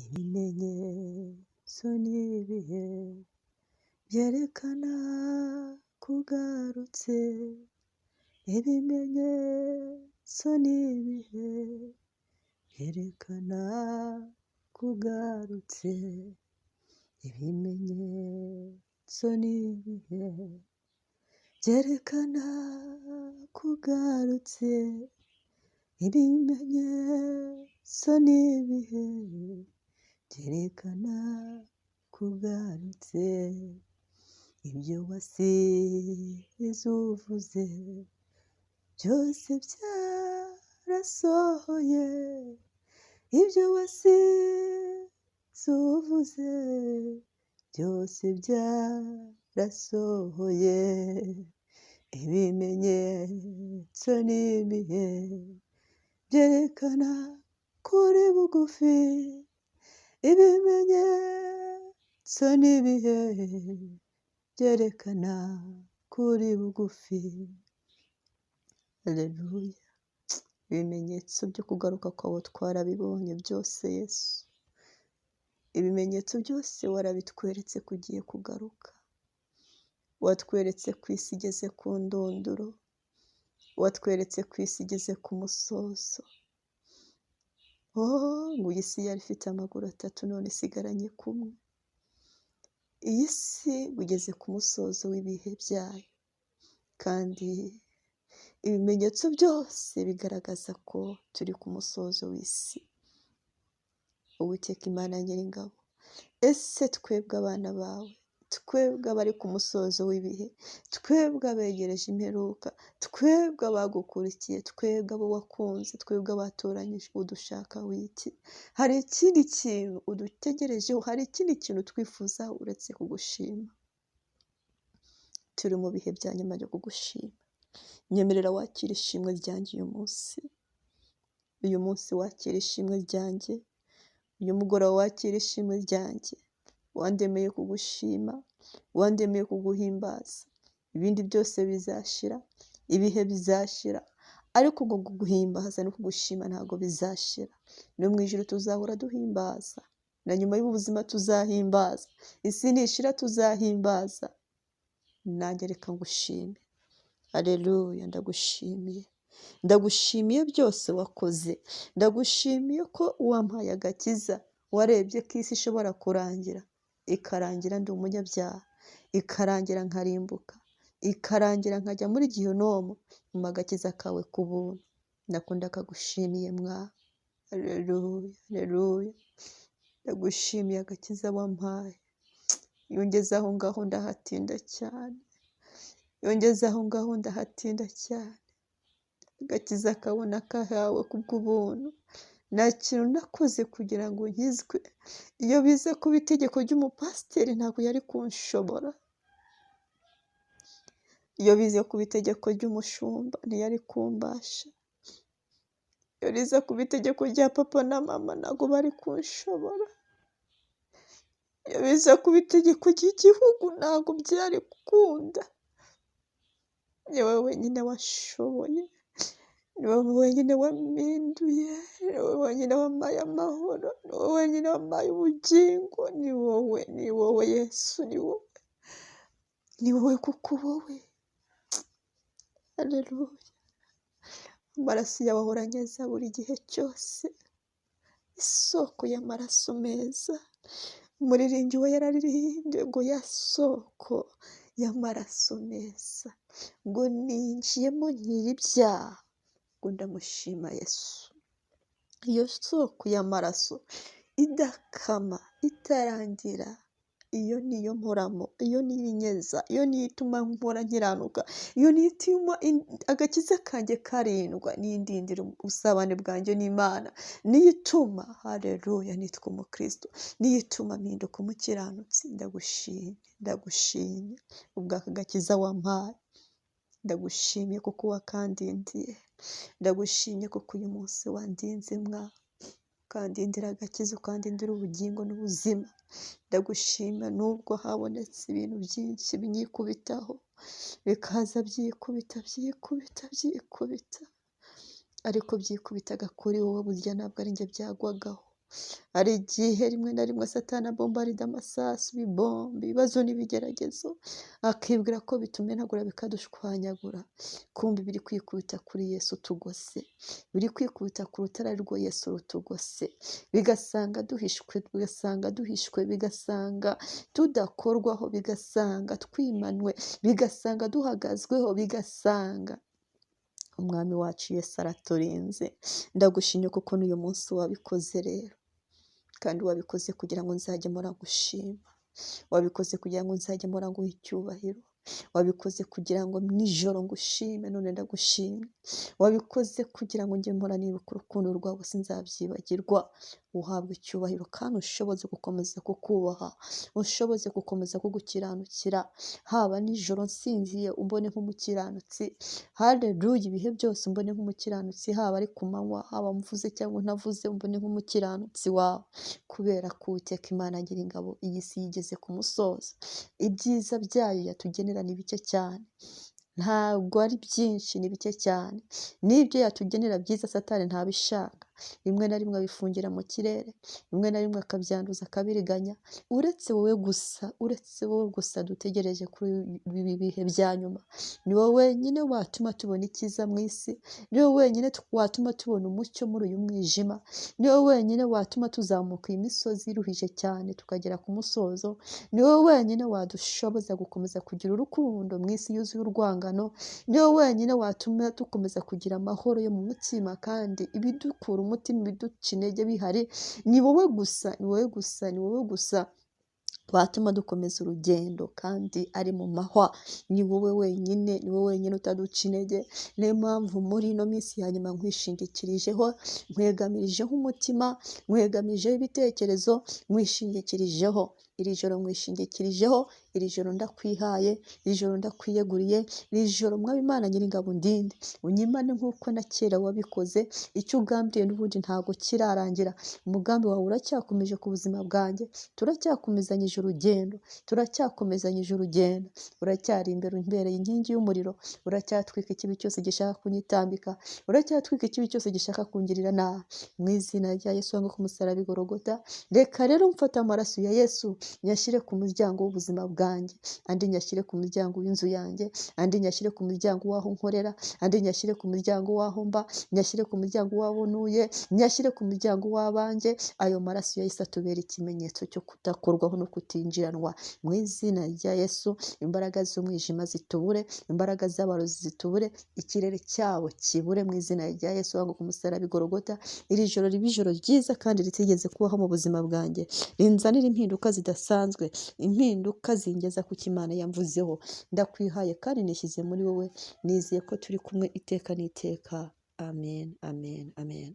ibimenyetso n'ibihe byerekana kugarutse, ibimenyetso n'ibihe byerekana kugarutse, ibimenyetso n'ibihe byerekana kugarutse, ibimenyetso n'ibihe byerekana kugarutse, ibyo wasize uvuze byose byarasohoye, ibyo wasize uvuze byose byarasohoye, ibimenyetso n'ibihe byerekana kuri bugufi, ibimenyetso n'ibihe byerekana kuri bugufi. Haleluya. Ibimenyetso byo kugaruka kwawe twarabibonye byose Yesu, ibimenyetso byose warabitweretse ko ugiye kugaruka, watweretse ku isi igeze ku ndunduro, watweretse ku isi igeze ku musozo. Ngo iyi si yari ifite amaguru atatu none isigaranye kumwe, iyi si ugeze ku musozo w'ibihe byayo, kandi ibimenyetso byose bigaragaza ko turi ku musozo w'isi. Uwiteka Imana Nyiringabo, ese twebwe abana bawe, twebwe abari ku musozo w'ibihe, twebwe abegereje imperuka, twebwe abagukurikiye, twebwe abo wakunze, twebwe abatoranyijwe, udushaka wiki, hari ikindi kintu udutegerejeho, hari ikindi kintu twifuza uretse kugushima. Turi mu bihe bya nyuma byo kugushima. Nyemerera wakira ishimwe ryanjye uyu munsi wakira ishimwe ryanjye, uyu mugoroba wakira ishimwe ryanjye. Wandemeye kugushima, wandemeye kuguhimbaza. Ibindi byose bizashira, ibihe bizashira, ariko ngo kuguhimbaza no kugushima ntabwo bizashira. No mu ijuru tuzahora duhimbaza, na nyuma y'ubuzima tuzahimbaza, isi nishira tuzahimbaza. Nanjye reka ngushime. Haleluya. Ndagushimiye, ndagushimiye byose wakoze, ndagushimiye ko wampaye agakiza. Warebye ko isi ishobora kurangira, ikarangira ndi umunyabyaha, ikarangira nkarimbuka, ikarangira nkajya muri gihenomu, mu agakiza kawe ku buntu. Ndakunda kagushimiye mwa. Haleluya, haleluya. Ndagushimiye agakiza wampaye. Yongeza aho ngaho ndahatinda cyane, yongeza aho ngaho ndahatinda cyane. Agakiza kabona kahawe kubw'ubuntu. Nta kintu nakoze kugira ngo nkizwe. Iyo bize kuba itegeko ry'umupasiteri ntabwo yari kunshobora. Iyo bize kuba itegeko ry'umushumba ntiyari kumbasha. Iyo bize kuba itegeko rya papa na mama ntabwo bari kunshobora. Iyo bize kuba itegeko ry'igihugu ntabwo byari gukunda. Ni wowe wenyine washoboye, ni wowe wenyine wampinduye, ni wowe wenyine wampaye amahoro, ni wowe wenyine wampaye ubugingo. Ni wowe Yesu, ni wowe kuko wowe. Haleluya. Amaraso yawe ahora anyeza buri gihe cyose, isoko y'amaraso meza. Umuririmbyi we yararirimbye ngo ya soko y'amaraso meza, ngo ninjiyemo nyir'ibyaha, ngo ndamushima Yesu. Iyo soko y'amaraso idakama, itarangira, iyo niyo mporamo, iyo niyo inyeza, iyo niyo ituma mpora nkiranuka, iyo niyo ituma agakiza kanjye karindwa, n'indindira ubusabane bwanjye n'Imana, niyo ituma, haleluya, nitwa umukristo, niyo ituma mpinduka umukiranutsi. Ndagushimye ubw'aka gakiza wampaye. Ndagushimiye kuko wakandindiye, ndagushimye kuko uyu munsi wandinze mwa, ukandindira agakiza, ukandindira ubugingo n'ubuzima. Ndagushima nubwo habonetse ibintu byinshi binyikubitaho, bikaza byikubita, ariko byikubitaga kuri wowe, burya ntabwo ari njye byagwagaho. hari igihe rimwe na rimwe satani abombarida amasasu, ibibombe, ibibazo n'ibigeragezo, akibwira ko bitumenagura bikadushwanyagura, kumva biri kwikubita kuri Yesu utugose, biri kwikubita ku rutare rwo Yesu rutugose, bigasanga duhishwe, bigasanga tudakorwaho, bigasanga twimanwe, bigasanga duhagazweho, bigasanga umwami wacu Yesu araturinze. Ndagushimye kuko n'uyu munsi wabikoze rero, kandi wabikoze kugira ngo nzajye mpora ngushima, wabikoze kugira ngo nzajye mpora nguha icyubahiro, wabikoze kugira ngo nijoro ngushime, none ndagushimye, wabikoze kugira ngo njye mpora nibuka urukundo rwawe sinzabyibagirwa. Uhabwe icyubahiro kandi ushoboze gukomeza kukubaha, ushoboze gukomeza kugukiranukira, haba nijoro nsinziye umbone nk'umukiranutsi, haleluya, ibihe byose umbone nk'umukiranutsi, haba ari ku manywa, haba mvuze cyangwa ntavuze umbone nk'umukiranutsi wawe, kubera ko Uwiteka Imana Nyiringabo iyi si yigeze ku musozo, ibyiza byayo yatugenera ni bike cyane, ntabwo ari byinshi, ni bike cyane, n'ibyo yatugenera byiza satani ntabishaka, rimwe na rimwe abifungira mu kirere, rimwe na rimwe akabyanduza akabiriganya, uretse wowe gusa dutegereje kuri ibi bihe bya nyuma. Ni wowe wenyine watuma tubona icyiza mu isi, ni wowe wenyine watuma tubona umucyo muri uyu mwijima, ni wowe wenyine watuma tuzamuka iyi misozi iruhije cyane tukagera ku musozo, ni wowe wenyine wadushoboza gukomeza kugira urukundo mu isi yuzuye urwangano, ni wowe wenyine watuma dukomeza kugira amahoro yo mu mutima, kandi ibidukura umutima, ibiduca intege bihari, ni wowe gusa, ni wowe gusa, ni wowe gusa watuma dukomeza urugendo kandi ari mu mahwa. Ni wowe wenyine, ni wowe wenyine utaduca intege. Niyo mpamvu muri ino minsi ya nyuma nkwishingikirijeho, nkwegamirijeho umutima, nkwegamirijeho ibitekerezo, nkwishingikirijeho iri joro, nkwishingikirijeho iri joro, ndakwihaye iri joro, ndakwiyeguriye iri joro, mwami Imana Nyiringabo ndinde, unyimane nk'uko na kera wabikoze. Icyo ugambiriye n'ubundi ntabwo kirarangira, umugambi wawe uracyakomeje ku buzima bwanjye, turacyakomezanyije urugendo, uracyari imbereye inkingi y'umuriro, uracyatwika ikibi cyose gishaka kunyitambika, uracyatwika ikibi cyose gishaka kungirira nabi, mu izina rya Yesu wangu ku musaraba i Gologota. Reka rero mfata amaraso ya Yesu nyashyire ku muryango w'ubuzima bwanjye, andi nyashyire ku muryango w'inzu yanjye, andi nyashyire ku muryango w'aho nkorera, andi nyashyire ku muryango w'aho mba, nyashyire ku muryango w'aho ntuye, nyashyire ku muryango w'abanjye. Ayo maraso ya Yesu atubera ikimenyetso cyo kudakorwaho no kutinjiranwa, mu izina rya Yesu. Imbaraga z'umwijima zitubure, imbaraga z'abarozi zitubure, ikirere cyabo kibure, mu izina rya Yesu wangu ku musaraba i Gologota. Iri joro ribe ijoro ryiza kandi ritigeze kubaho mu buzima bwanjye, rinzanira impinduka zidasanzwe, impinduka zingeza ku Imana yamvuzeho. Ndakwihaye kandi nishyize muri wowe, nizeye ko turi kumwe iteka n'iteka. Amen, amen, amen.